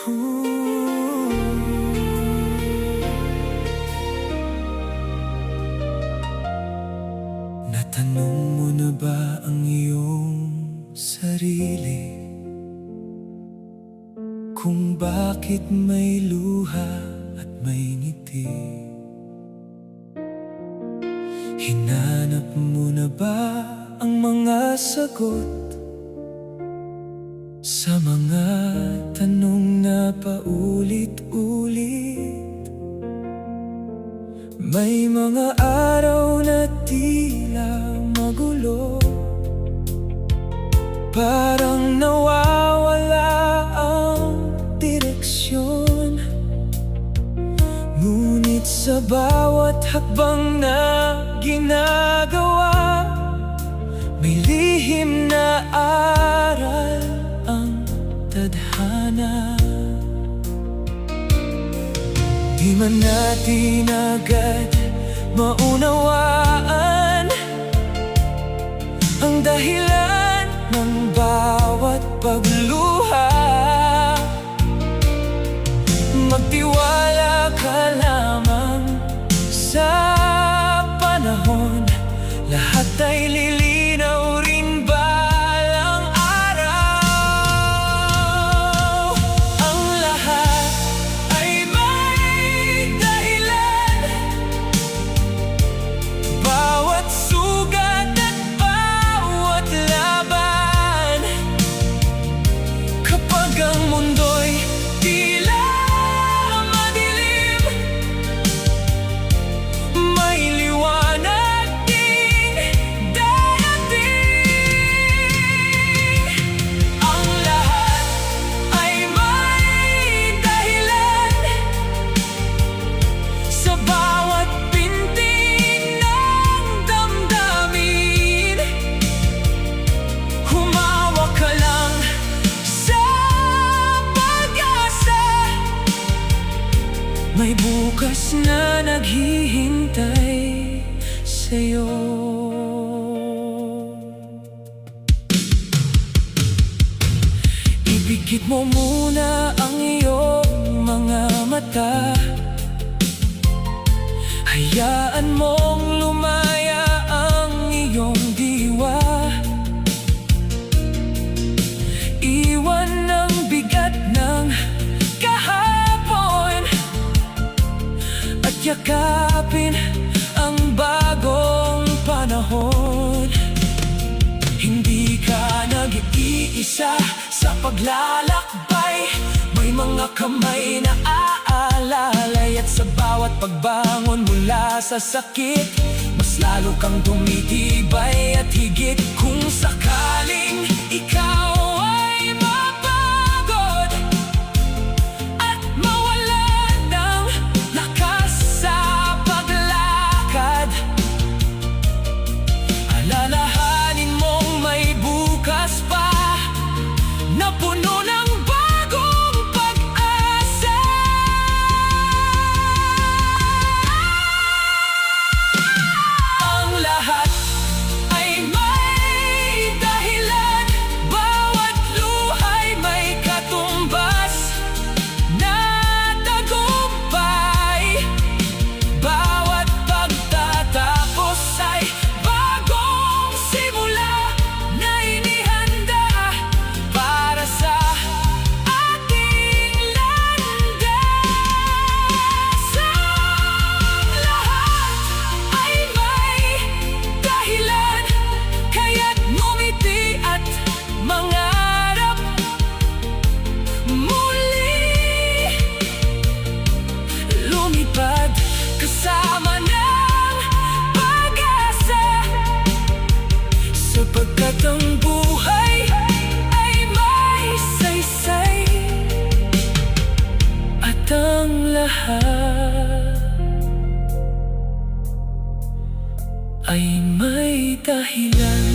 Natanong mo na ba ang iyong sarili kung bakit may luha at may ngiti? Hinanap mo na ba ang mga sagot sa mga tanong na paulit-ulit? May mga araw na tila magulo, parang nawawala ang direksyon. Ngunit sa bawat hakbang na ginagawa, may lihim na aral ang tadhana. Di man natin agad maunawaan ang dahilan ng bawat pagluha, magtiwala ka lamang sa panahon. Lahat ay lilinaw rin balang araw. Ang lahat ay may dahilan, bawat sugat at bawat laban. Kapag ang mundo'y tila madilim, may liwanag ding darating. Ang lahat ay may dahilan, sa bawat pintig ng damdamin. Humawak ka lang sa pag-asa, may bukas na naghihintay sa'yo. Ibigit mo muna ang iyong mga mata, hayaan mong lumaya ang iyong diwa. Iwan ang bigat ng kahapon at yakapin ang bagong panahon. Hindi ka nag-iisa sa paglalakbay, may mga kamay na aalalay. At sa bawat pagbangon mula sa sakit, mas lalo kang tumitibay at higit. Kung sakaling ikaw ay mapagod at mawalan ng lakas sa paglakad, alalahanin mong may bukas pa na puno ng bagong pag-asa. Ang lahat ay may dahilan, bawat luhay may katumbas na tagumpay. Bawat pagtatapos ay bagong simula na inihanda para sa ating landas. Ang lahat ay may dahilan, kaya't ngumiti at mangarap muli. Lumipad kasama ng pag-asa, sapagkat ang buhay ay may saysay, at ang lahat ay may dahilan.